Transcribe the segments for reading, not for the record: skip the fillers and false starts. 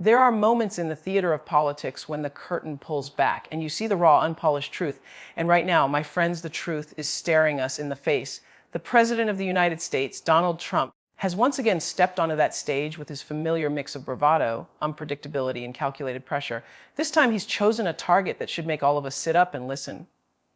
There are moments in the theater of politics when the curtain pulls back and you see the raw, unpolished truth. And right now, my friends, the truth is staring us in the face. The President of the United States, Donald Trump, has once again stepped onto that stage with his familiar mix of bravado, unpredictability, and calculated pressure. This time he's chosen a target that should make all of us sit up and listen: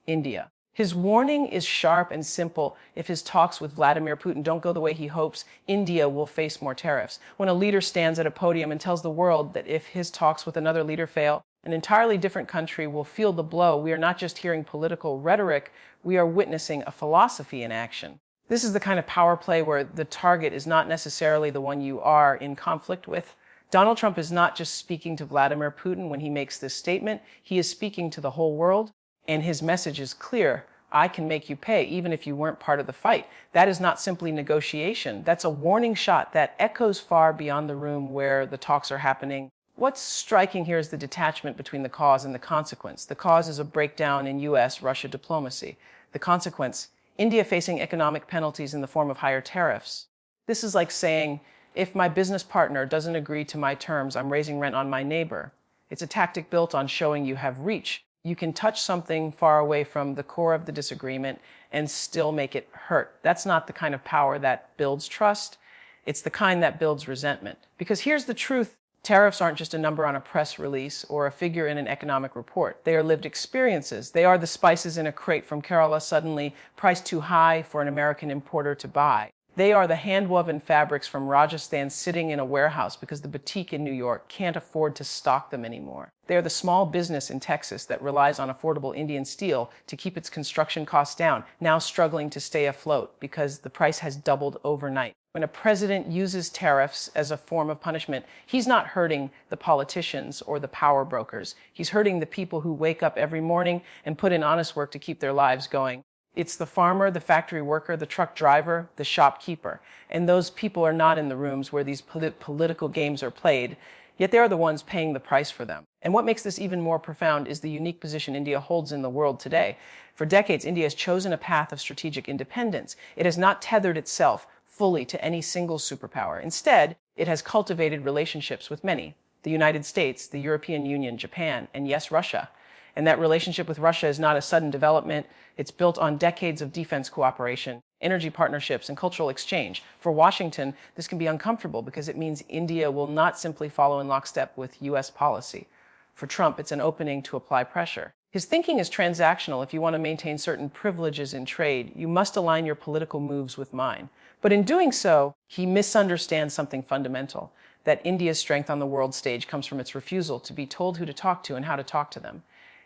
India. His warning is sharp and simple. If his talks with Vladimir Putin don't go the way he hopes, India will face more tariffs. When a leader stands at a podium and tells the world that if his talks with another leader fail, an entirely different country will feel the blow, we are not just hearing political rhetoric, we are witnessing a philosophy in action. This is the kind of power play where the target is not necessarily the one you are in conflict with. Donald Trump is not just speaking to Vladimir Putin when he makes this statement, he is speaking to the whole world. And his message is clear: I can make you pay even if you weren't part of the fight. That is not simply negotiation. That's a warning shot that echoes far beyond the room where the talks are happening. What's striking here is the detachment between the cause and the consequence. The cause is a breakdown in U.S. Russia diplomacy. The consequence: India facing economic penalties in the form of higher tariffs. This is like saying, if my business partner doesn't agree to my terms, I'm raising rent on my neighbor. It's a tactic built on showing you have reach. You can touch something far away from the core of the disagreement and still make it hurt. That's not the kind of power that builds trust. It's the kind that builds resentment. Because here's the truth: tariffs aren't just a number on a press release or a figure in an economic report. They are lived experiences. They are the spices in a crate from Kerala suddenly priced too high for an American importer to buy. They are the hand-woven fabrics from Rajasthan sitting in a warehouse because the boutique in New York can't afford to stock them anymore. They are the small business in Texas that relies on affordable Indian steel to keep its construction costs down, now struggling to stay afloat because the price has doubled overnight. When a president uses tariffs as a form of punishment, he's not hurting the politicians or the power brokers. He's hurting the people who wake up every morning and put in honest work to keep their lives going. It's the farmer, the factory worker, the truck driver, the shopkeeper. And those people are not in the rooms where these political games are played, yet they are the ones paying the price for them. And what makes this even more profound is the unique position India holds in the world today. For decades, India has chosen a path of strategic independence. It has not tethered itself fully to any single superpower. Instead, it has cultivated relationships with many: the United States, the European Union, Japan, and yes, Russia. And that relationship with Russia is not a sudden development. It's built on decades of defense cooperation, energy partnerships, and cultural exchange. For Washington, this can be uncomfortable because it means India will not simply follow in lockstep with U.S. policy. For Trump, it's an opening to apply pressure. His thinking is transactional. If you want to maintain certain privileges in trade, you must align your political moves with mine. But in doing so, he misunderstands something fundamental: that India's strength on the world stage comes from its refusal to be told who to talk to and how to talk to them.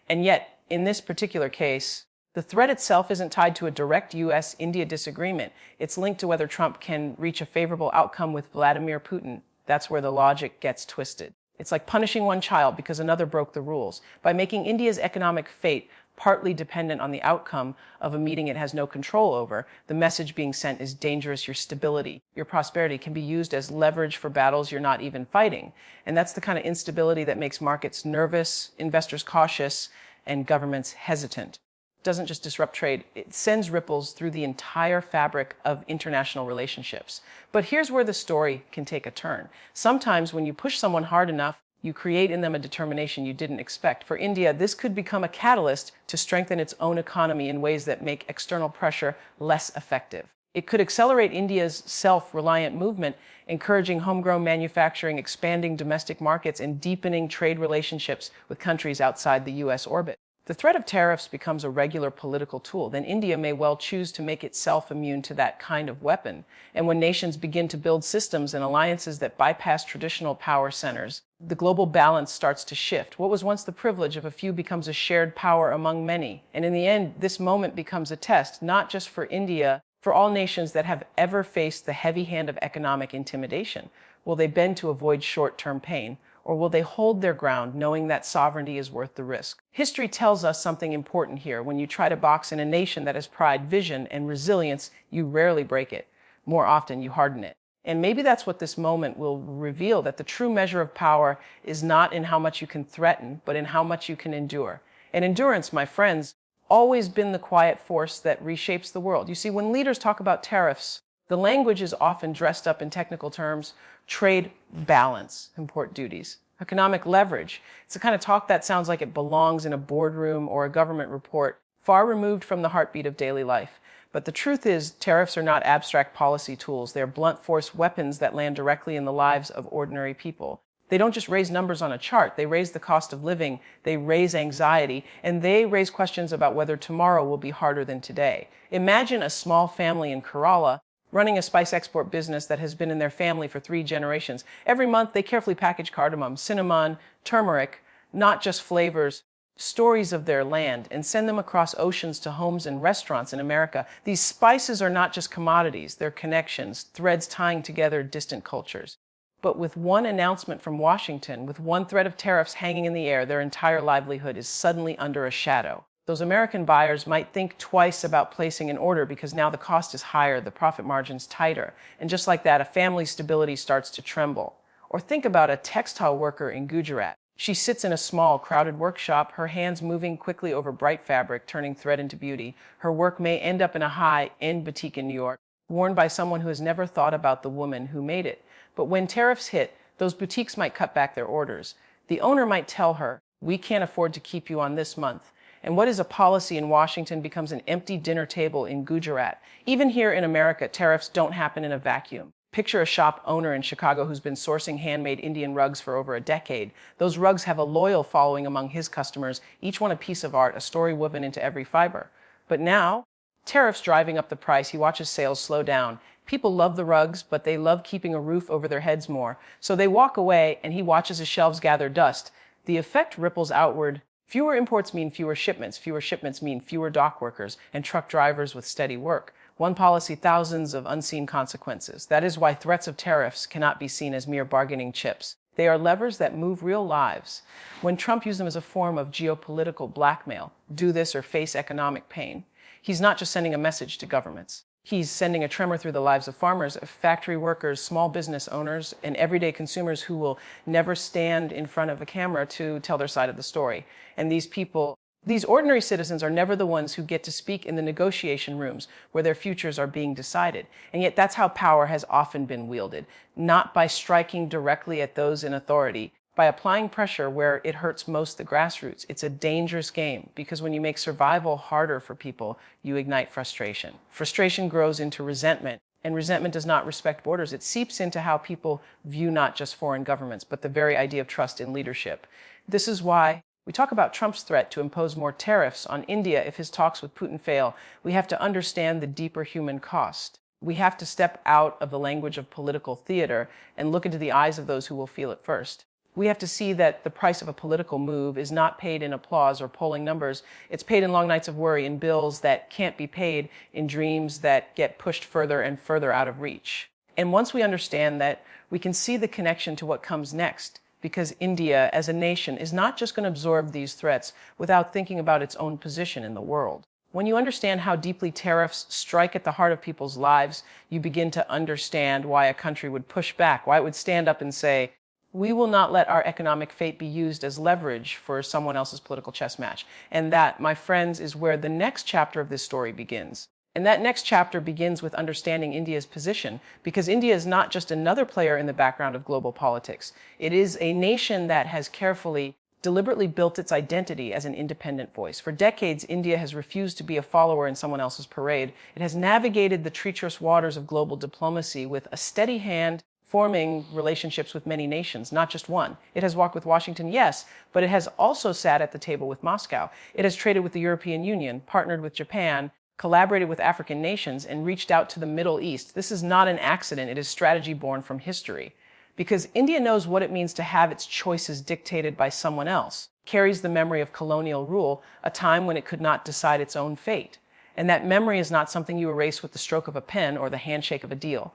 And yet, in this particular case, the threat itself isn't tied to a direct U.S.-India disagreement. It's linked to whether Trump can reach a favorable outcome with Vladimir Putin. That's where the logic gets twisted. It's like punishing one child because another broke the rules. By making India's economic fate partly dependent on the outcome of a meeting it has no control over, the message being sent is dangerous. Your stability, your prosperity can be used as leverage for battles you're not even fighting. And that's the kind of instability that makes markets nervous, investors cautious, and governments hesitant. It doesn't just disrupt trade, it sends ripples through the entire fabric of international relationships. But here's where the story can take a turn. Sometimes when you push someone hard enough, you create in them a determination you didn't expect. For India, this could become a catalyst to strengthen its own economy in ways that make external pressure less effective. It could accelerate India's self-reliant movement, encouraging homegrown manufacturing, expanding domestic markets, and deepening trade relationships with countries outside the U.S. orbit. The threat of tariffs becomes a regular political tool, then India may well choose to make itself immune to that kind of weapon. And when nations begin to build systems and alliances that bypass traditional power centers, the global balance starts to shift. What was once the privilege of a few becomes a shared power among many. And in the end, this moment becomes a test, not just for India, for all nations that have ever faced the heavy hand of economic intimidation. Will they bend to avoid short-term pain? Or will they hold their ground, knowing that sovereignty is worth the risk? History tells us something important here. When you try to box in a nation that has pride, vision, and resilience, you rarely break it. More often, you harden it. And maybe that's what this moment will reveal, that the true measure of power is not in how much you can threaten, but in how much you can endure. And endurance, my friends, always been the quiet force that reshapes the world. You see, when leaders talk about tariffs, the language is often dressed up in technical terms: trade balance, import duties, Economic leverage. It's the kind of talk that sounds like it belongs in a boardroom or a government report, far removed from the heartbeat of daily life. But the truth is, tariffs are not abstract policy tools. They're blunt force weapons that land directly in the lives of ordinary people. They don't just raise numbers on a chart. They raise the cost of living, they raise anxiety, and they raise questions about whether tomorrow will be harder than today. Imagine a small family in Kerala running a spice export business that has been in their family for 3 generations. Every month, they carefully package cardamom, cinnamon, turmeric, not just flavors, stories of their land, and send them across oceans to homes and restaurants in America. These spices are not just commodities, they're connections, threads tying together distant cultures. But with one announcement from Washington, with one threat of tariffs hanging in the air, their entire livelihood is suddenly under a shadow. Those American buyers might think twice about placing an order because now the cost is higher, the profit margin's tighter. And just like that, a family's stability starts to tremble. Or think about a textile worker in Gujarat. She sits in a small, crowded workshop, her hands moving quickly over bright fabric, turning thread into beauty. Her work may end up in a high-end boutique in New York, worn by someone who has never thought about the woman who made it. But when tariffs hit, those boutiques might cut back their orders. The owner might tell her, "We can't afford to keep you on this month." And what is a policy in Washington becomes an empty dinner table in Gujarat. Even here in America, tariffs don't happen in a vacuum. Picture a shop owner in Chicago who's been sourcing handmade Indian rugs for over a decade. Those rugs have a loyal following among his customers, each one a piece of art, a story woven into every fiber. But now, tariffs driving up the price, he watches sales slow down. People love the rugs, but they love keeping a roof over their heads more. So they walk away, and he watches his shelves gather dust. The effect ripples outward. Fewer imports mean fewer shipments. Fewer shipments mean fewer dock workers and truck drivers with steady work. One policy, thousands of unseen consequences. That is why threats of tariffs cannot be seen as mere bargaining chips. They are levers that move real lives. When Trump used them as a form of geopolitical blackmail, do this or face economic pain, he's not just sending a message to governments. He's sending a tremor through the lives of farmers, factory workers, small business owners, and everyday consumers who will never stand in front of a camera to tell their side of the story. And these ordinary citizens are never the ones who get to speak in the negotiation rooms where their futures are being decided. And yet that's how power has often been wielded, not by striking directly at those in authority, by applying pressure where it hurts most the grassroots. It's a dangerous game because when you make survival harder for people, you ignite frustration. Frustration grows into resentment, and resentment does not respect borders. It seeps into how people view not just foreign governments, but the very idea of trust in leadership. This is why we talk about Trump's threat to impose more tariffs on India if his talks with Putin fail. We have to understand the deeper human cost. We have to step out of the language of political theater and look into the eyes of those who will feel it first. We have to see that the price of a political move is not paid in applause or polling numbers. It's paid in long nights of worry, in bills that can't be paid, in dreams that get pushed further and further out of reach. And once we understand that, we can see the connection to what comes next, because India, as a nation, is not just going to absorb these threats without thinking about its own position in the world. When you understand how deeply tariffs strike at the heart of people's lives, you begin to understand why a country would push back, why it would stand up and say, "We will not let our economic fate be used as leverage for someone else's political chess match." And that, my friends, is where the next chapter of this story begins. And that next chapter begins with understanding India's position, because India is not just another player in the background of global politics. It is a nation that has carefully, deliberately built its identity as an independent voice. For decades, India has refused to be a follower in someone else's parade. It has navigated the treacherous waters of global diplomacy with a steady hand, forming relationships with many nations, not just one. It has walked with Washington, yes, but it has also sat at the table with Moscow. It has traded with the European Union, partnered with Japan, collaborated with African nations, and reached out to the Middle East. This is not an accident. It is strategy born from history. Because India knows what it means to have its choices dictated by someone else, carries the memory of colonial rule, a time when it could not decide its own fate. And that memory is not something you erase with the stroke of a pen or the handshake of a deal.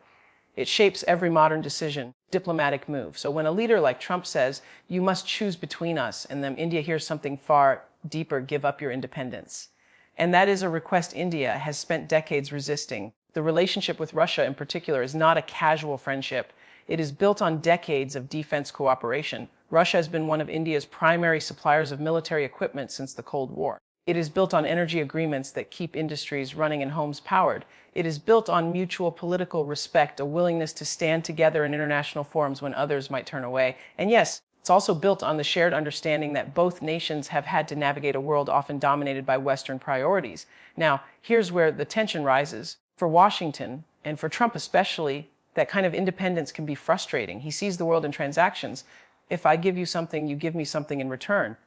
It shapes every modern decision, diplomatic move. So when a leader like Trump says, "You must choose between us," and then India hears something far deeper, "Give up your independence." And that is a request India has spent decades resisting. The relationship with Russia in particular is not a casual friendship. It is built on decades of defense cooperation. Russia has been one of India's primary suppliers of military equipment since the Cold War. It is built on energy agreements that keep industries running and homes powered. It is built on mutual political respect, a willingness to stand together in international forums when others might turn away. And yes, It's also built on the shared understanding that both nations have had to navigate a world often dominated by Western priorities. Now, here's where the tension rises. For Washington, and for Trump especially, that kind of independence can be frustrating. He sees the world in transactions. If I give you something, you give me something in return.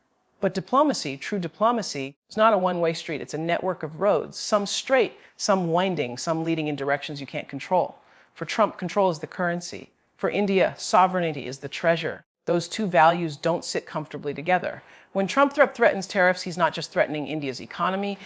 But diplomacy, true diplomacy, is not a one-way street. It's a network of roads, some straight, some winding, some leading in directions you can't control. For Trump, control is the currency. For India, sovereignty is the treasure. Those two values don't sit comfortably together. When Trump threatens tariffs, he's not just threatening India's economy,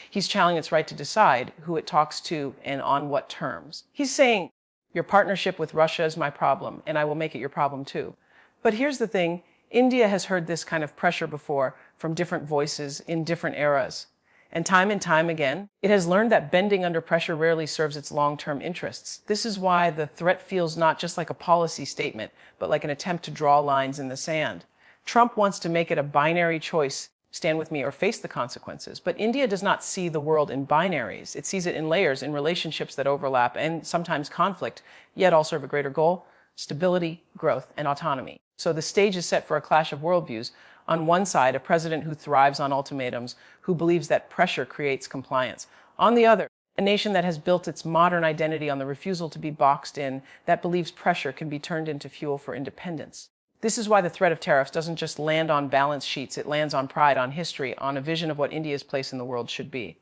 he's challenging its right to decide who it talks to and on what terms. He's saying, your partnership with Russia is my problem, and I will make it your problem too. But here's the thing, India has heard this kind of pressure before from different voices in different eras. And time again, it has learned that bending under pressure rarely serves its long-term interests. This is why the threat feels not just like a policy statement, but like an attempt to draw lines in the sand. Trump wants to make it a binary choice, stand with me or face the consequences. But India does not see the world in binaries. It sees it in layers, in relationships that overlap and sometimes conflict, yet all serve a greater goal: stability, growth, and autonomy. So the stage is set for a clash of worldviews. On one side, a president who thrives on ultimatums, who believes that pressure creates compliance. On the other, a nation that has built its modern identity on the refusal to be boxed in, that believes pressure can be turned into fuel for independence. This is why the threat of tariffs doesn't just land on balance sheets, it lands on pride, on history, on a vision of what India's place in the world should be.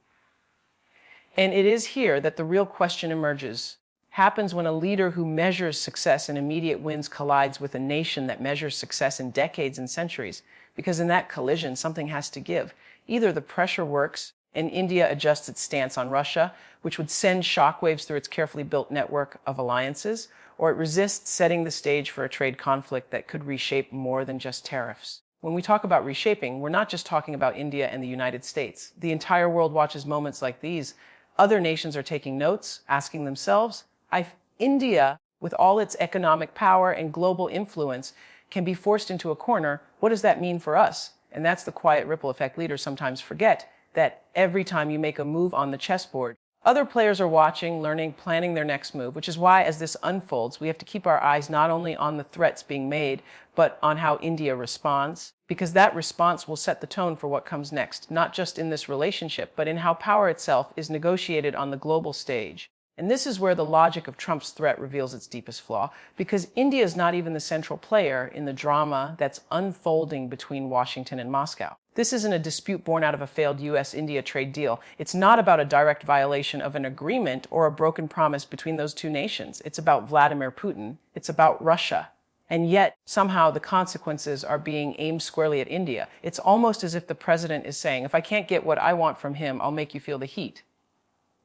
And it is here that the real question emerges. Happens when a leader who measures success in immediate wins collides with a nation that measures success in decades and centuries. Because in that collision, something has to give. Either the pressure works and India adjusts its stance on Russia, which would send shockwaves through its carefully built network of alliances, or it resists, setting the stage for a trade conflict that could reshape more than just tariffs. When we talk about reshaping, we're not just talking about India and the United States. The entire world watches moments like these. Other nations are taking notes, asking themselves, if India, with all its economic power and global influence, can be forced into a corner, what does that mean for us? And that's the quiet ripple effect leaders sometimes forget, that every time you make a move on the chessboard, other players are watching, learning, planning their next move, which is why as this unfolds, we have to keep our eyes not only on the threats being made, but on how India responds, because that response will set the tone for what comes next, not just in this relationship, but in how power itself is negotiated on the global stage. And this is where the logic of Trump's threat reveals its deepest flaw, because India is not even the central player in the drama that's unfolding between Washington and Moscow. This isn't a dispute born out of a failed U.S.-India trade deal. It's not about a direct violation of an agreement or a broken promise between those two nations. It's about Vladimir Putin. It's about Russia. And yet, somehow, the consequences are being aimed squarely at India. It's almost as if the president is saying, if I can't get what I want from him, I'll make you feel the heat.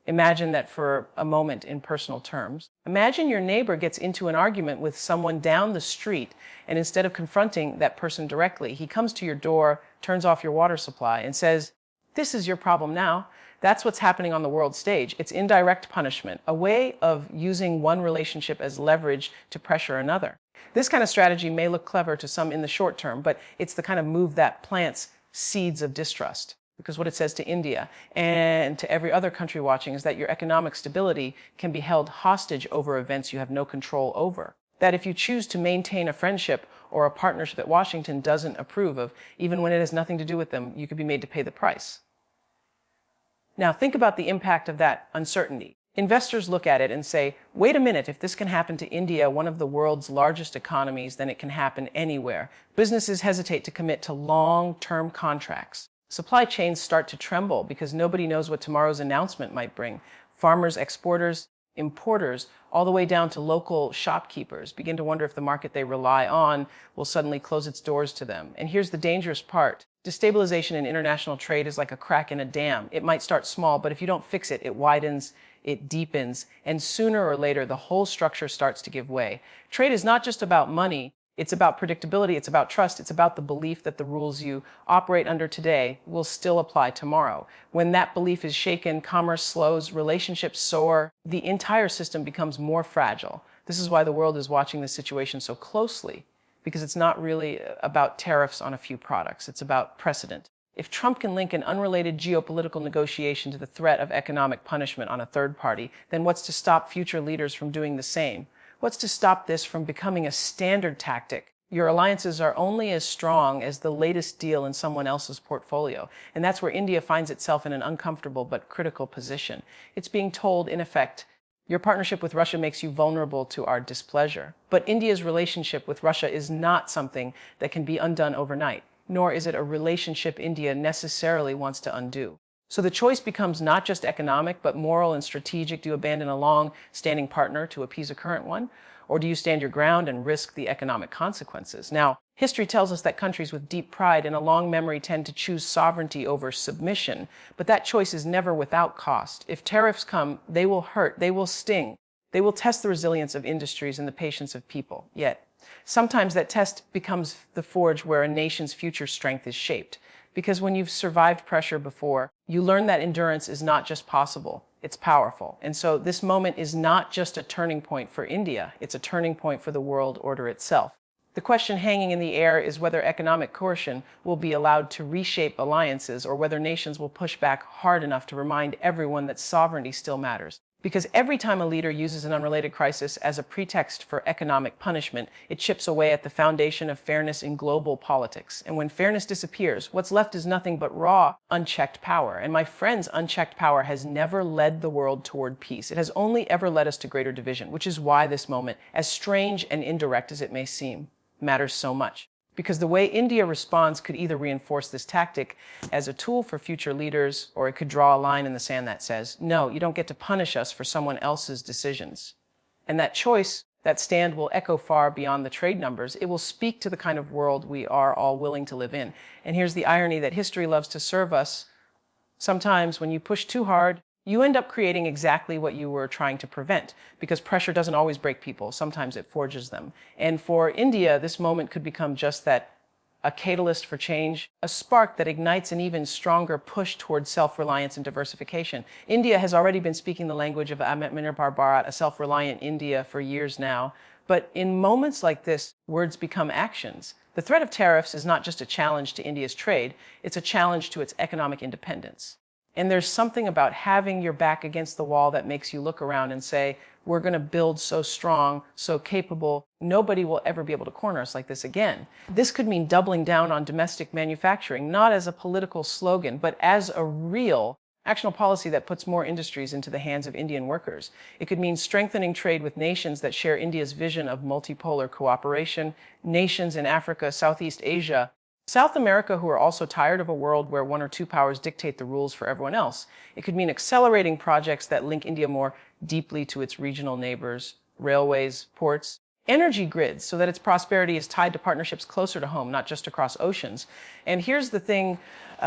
Imagine that for a moment in personal terms. Imagine your neighbor gets into an argument with someone down the street, and instead of confronting that person directly, he comes to your door, turns off your water supply, and says, "This is your problem now." That's what's happening on the world stage. It's indirect punishment, a way of using one relationship as leverage to pressure another. This kind of strategy may look clever to some in the short term, but it's the kind of move that plants seeds of distrust. Because what it says to India and to every other country watching is that your economic stability can be held hostage over events you have no control over. That if you choose to maintain a friendship or a partnership that Washington doesn't approve of, even when it has nothing to do with them, you could be made to pay the price. Now think about the impact of that uncertainty. Investors look at it and say, wait a minute, if this can happen to India, one of the world's largest economies, then it can happen anywhere. Businesses hesitate to commit to long-term contracts. Supply chains start to tremble because nobody knows what tomorrow's announcement might bring. Farmers, exporters, importers, all the way down to local shopkeepers begin to wonder if the market they rely on will suddenly close its doors to them. And here's the dangerous part. Destabilization in international trade is like a crack in a dam. It might start small, but if you don't fix it, it widens, it deepens, and sooner or later, the whole structure starts to give way. Trade is not just about money. It's about predictability, it's about trust, it's about the belief that the rules you operate under today will still apply tomorrow. When that belief is shaken, commerce slows, relationships soar, the entire system becomes more fragile. This is why the world is watching this situation so closely, because it's not really about tariffs on a few products, it's about precedent. If Trump can link an unrelated geopolitical negotiation to the threat of economic punishment on a third party, then what's to stop future leaders from doing the same? What's to stop this from becoming a standard tactic Your alliances are only as strong as the latest deal in someone else's portfolio. And that's where India finds itself in an uncomfortable but critical position. It's being told, in effect, your partnership with Russia makes you vulnerable to our displeasure. But India's relationship with Russia is not something that can be undone overnight, nor is it a relationship India necessarily wants to undo. So the choice becomes not just economic, but moral and strategic. Do you abandon a long-standing partner to appease a current one? Or do you stand your ground and risk the economic consequences? Now, history tells us that countries with deep pride and a long memory tend to choose sovereignty over submission, but that choice is never without cost. If tariffs come, they will hurt, they will sting, they will test the resilience of industries and the patience of people. Yet, sometimes that test becomes the forge where a nation's future strength is shaped. Because when you've survived pressure before, you learn that endurance is not just possible, it's powerful. And so this moment is not just a turning point for India, it's a turning point for the world order itself. The question hanging in the air is whether economic coercion will be allowed to reshape alliances or whether nations will push back hard enough to remind everyone that sovereignty still matters. Because every time a leader uses an unrelated crisis as a pretext for economic punishment, it chips away at the foundation of fairness in global politics. And when fairness disappears, what's left is nothing but raw, unchecked power. And my friends, unchecked power has never led the world toward peace. It has only ever led us to greater division, which is why this moment, as strange and indirect as it may seem, matters so much. Because the way India responds could either reinforce this tactic as a tool for future leaders, or it could draw a line in the sand that says, no, you don't get to punish us for someone else's decisions. And that choice, that stand will echo far beyond the trade numbers. It will speak to the kind of world we are all willing to live in. And here's the irony that history loves to serve us. Sometimes when you push too hard, you end up creating exactly what you were trying to prevent, because pressure doesn't always break people. Sometimes it forges them. And for India, this moment could become just that, a catalyst for change, a spark that ignites an even stronger push towards self-reliance and diversification. India has already been speaking the language of Atmanirbhar Bharat, a self-reliant India, for years now. But in moments like this, words become actions. The threat of tariffs is not just a challenge to India's trade, it's a challenge to its economic independence. And there's something about having your back against the wall that makes you look around and say, we're going to build so strong, so capable, nobody will ever be able to corner us like this again. This could mean doubling down on domestic manufacturing, not as a political slogan, but as a real actionable policy that puts more industries into the hands of Indian workers. It could mean strengthening trade with nations that share India's vision of multipolar cooperation, nations in Africa, Southeast Asia, South America, who are also tired of a world where one or two powers dictate the rules for everyone else. It could mean accelerating projects that link India more deeply to its regional neighbors, railways, ports, energy grids, so that its prosperity is tied to partnerships closer to home, not just across oceans. And here's the thing,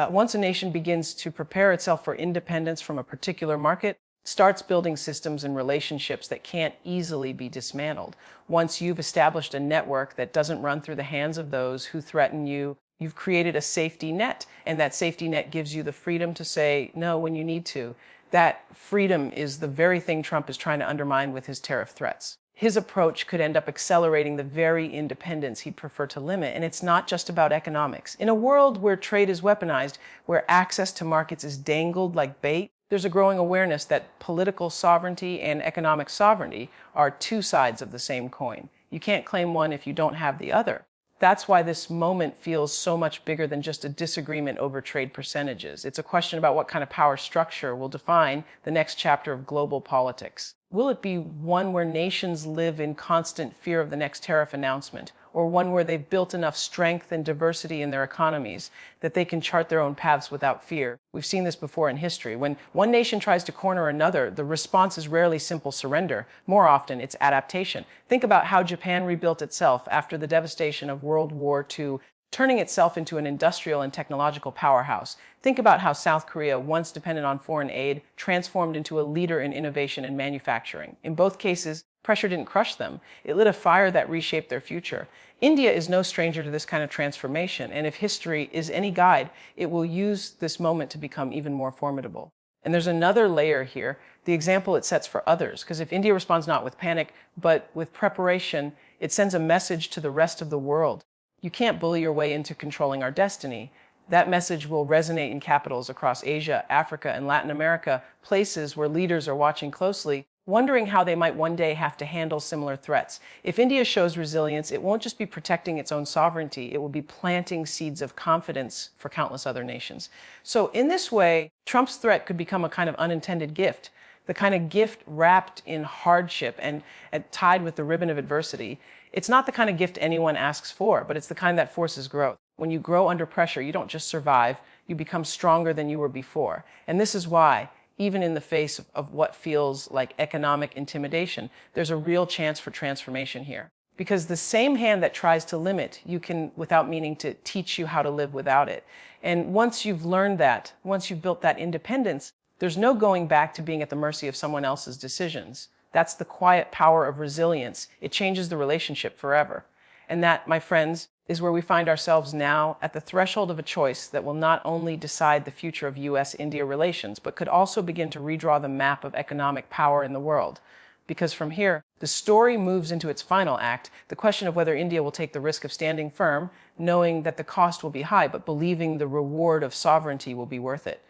once a nation begins to prepare itself for independence from a particular market, starts building systems and relationships that can't easily be dismantled. Once you've established a network that doesn't run through the hands of those who threaten you, you've created a safety net, and that safety net gives you the freedom to say no when you need to. That freedom is the very thing Trump is trying to undermine with his tariff threats. His approach could end up accelerating the very independence he'd prefer to limit, and it's not just about economics. In a world where trade is weaponized, where access to markets is dangled like bait, there's a growing awareness that political sovereignty and economic sovereignty are two sides of the same coin. You can't claim one if you don't have the other. That's why this moment feels so much bigger than just a disagreement over trade percentages. It's a question about what kind of power structure will define the next chapter of global politics. Will it be one where nations live in constant fear of the next tariff announcement, or one where they've built enough strength and diversity in their economies that they can chart their own paths without fear? We've seen this before in history. When one nation tries to corner another, the response is rarely simple surrender. More often, it's adaptation. Think about how Japan rebuilt itself after the devastation of World War II, turning itself into an industrial and technological powerhouse. Think about how South Korea, once dependent on foreign aid, transformed into a leader in innovation and manufacturing. In both cases, pressure didn't crush them. It lit a fire that reshaped their future. India is no stranger to this kind of transformation, and if history is any guide, it will use this moment to become even more formidable. And there's another layer here, the example it sets for others, because if India responds not with panic, but with preparation, it sends a message to the rest of the world. You can't bully your way into controlling our destiny. That message will resonate in capitals across Asia, Africa, and Latin America, places where leaders are watching closely wondering how they might one day have to handle similar threats. If India shows resilience, it won't just be protecting its own sovereignty, it will be planting seeds of confidence for countless other nations. So in this way, Trump's threat could become a kind of unintended gift, the kind of gift wrapped in hardship and tied with the ribbon of adversity. It's not the kind of gift anyone asks for, but it's the kind that forces growth. When you grow under pressure, you don't just survive, you become stronger than you were before. And this is why, even in the face of what feels like economic intimidation, there's a real chance for transformation here. Because the same hand that tries to limit, you can, without meaning to, teach you how to live without it. And once you've learned that, once you've built that independence, there's no going back to being at the mercy of someone else's decisions. That's the quiet power of resilience. It changes the relationship forever. And that, my friends, is where we find ourselves now at the threshold of a choice that will not only decide the future of U.S.-India relations, but could also begin to redraw the map of economic power in the world. Because from here, the story moves into its final act, the question of whether India will take the risk of standing firm, knowing that the cost will be high, but believing the reward of sovereignty will be worth it.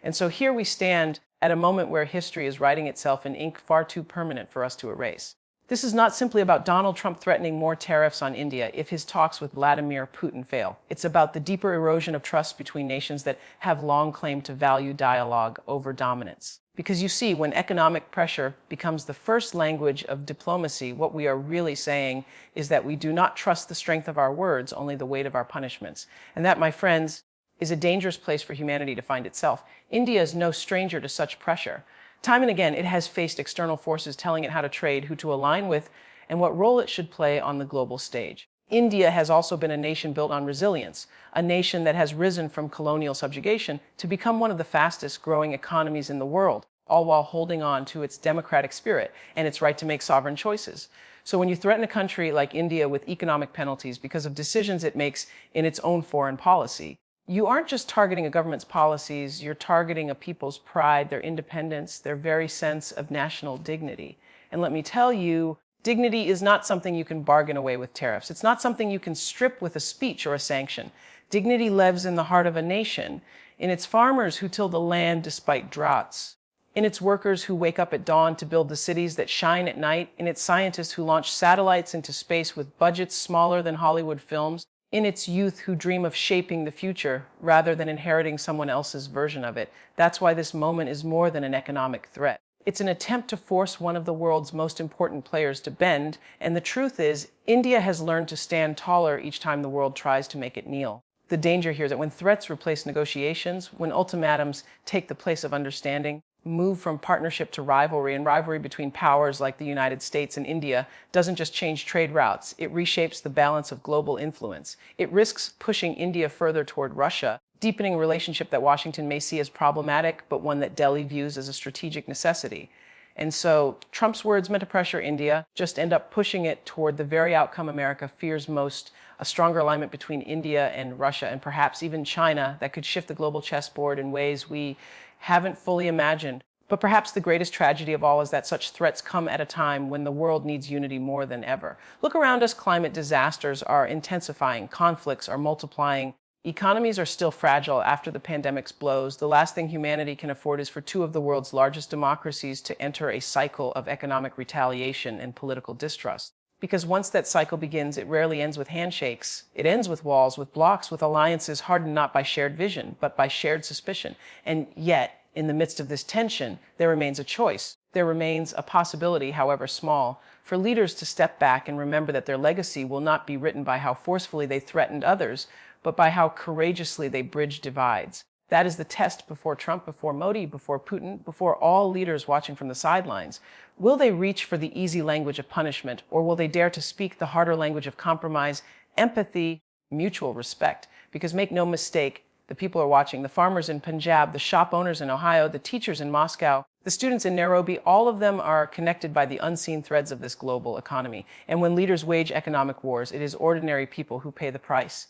And so here we stand at a moment where history is writing itself in ink far too permanent for us to erase. This is not simply about Donald Trump threatening more tariffs on India if his talks with Vladimir Putin fail. It's about the deeper erosion of trust between nations that have long claimed to value dialogue over dominance. Because you see, when economic pressure becomes the first language of diplomacy, what we are really saying is that we do not trust the strength of our words, only the weight of our punishments. And that, my friends, is a dangerous place for humanity to find itself. India is no stranger to such pressure. Time and again, it has faced external forces telling it how to trade, who to align with, and what role it should play on the global stage. India has also been a nation built on resilience, a nation that has risen from colonial subjugation to become one of the fastest growing economies in the world, all while holding on to its democratic spirit and its right to make sovereign choices. So when you threaten a country like India with economic penalties because of decisions it makes in its own foreign policy, you aren't just targeting a government's policies, you're targeting a people's pride, their independence, their very sense of national dignity. And let me tell you, dignity is not something you can bargain away with tariffs. It's not something you can strip with a speech or a sanction. Dignity lives in the heart of a nation, in its farmers who till the land despite droughts, in its workers who wake up at dawn to build the cities that shine at night, in its scientists who launch satellites into space with budgets smaller than Hollywood films, in its youth who dream of shaping the future rather than inheriting someone else's version of it. That's why this moment is more than an economic threat. It's an attempt to force one of the world's most important players to bend, and the truth is, India has learned to stand taller each time the world tries to make it kneel. The danger here is that when threats replace negotiations, when ultimatums take the place of understanding, move from partnership to rivalry, and rivalry between powers like the United States and India doesn't just change trade routes, it reshapes the balance of global influence. It risks pushing India further toward Russia, deepening a relationship that Washington may see as problematic, but one that Delhi views as a strategic necessity. And so Trump's words meant to pressure India just end up pushing it toward the very outcome America fears most, a stronger alignment between India and Russia, and perhaps even China, that could shift the global chessboard in ways we haven't fully imagined. But perhaps the greatest tragedy of all is that such threats come at a time when the world needs unity more than ever. Look around us, climate disasters are intensifying, conflicts are multiplying, economies are still fragile after the pandemic's blows. The last thing humanity can afford is for two of the world's largest democracies to enter a cycle of economic retaliation and political distrust. Because once that cycle begins, it rarely ends with handshakes. It ends with walls, with blocks, with alliances hardened not by shared vision, but by shared suspicion. And yet, in the midst of this tension, there remains a choice. There remains a possibility, however small, for leaders to step back and remember that their legacy will not be written by how forcefully they threatened others, but by how courageously they bridged divides. That is the test before Trump, before Modi, before Putin, before all leaders watching from the sidelines. Will they reach for the easy language of punishment, or will they dare to speak the harder language of compromise, empathy, mutual respect? Because make no mistake, the people are watching. The farmers in Punjab, the shop owners in Ohio, the teachers in Moscow, the students in Nairobi, all of them are connected by the unseen threads of this global economy. And when leaders wage economic wars, it is ordinary people who pay the price.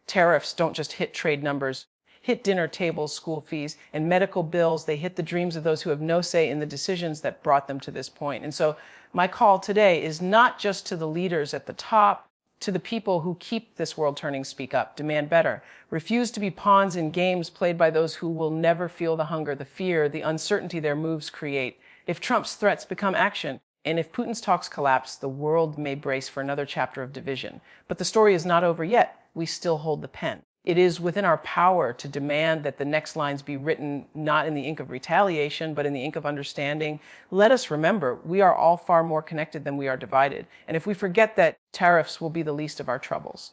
Tariffs don't just hit trade numbers, hit dinner tables, school fees, and medical bills. They hit the dreams of those who have no say in the decisions that brought them to this point. And so my call today is not just to the leaders at the top, to the people who keep this world turning. Speak up, demand better, refuse to be pawns in games played by those who will never feel the hunger, the fear, the uncertainty their moves create. If Trump's threats become action, and if Putin's talks collapse, the world may brace for another chapter of division. But the story is not over yet. We still hold the pen. It is within our power to demand that the next lines be written not in the ink of retaliation, but in the ink of understanding. Let us remember, we are all far more connected than we are divided. And if we forget that, tariffs will be the least of our troubles.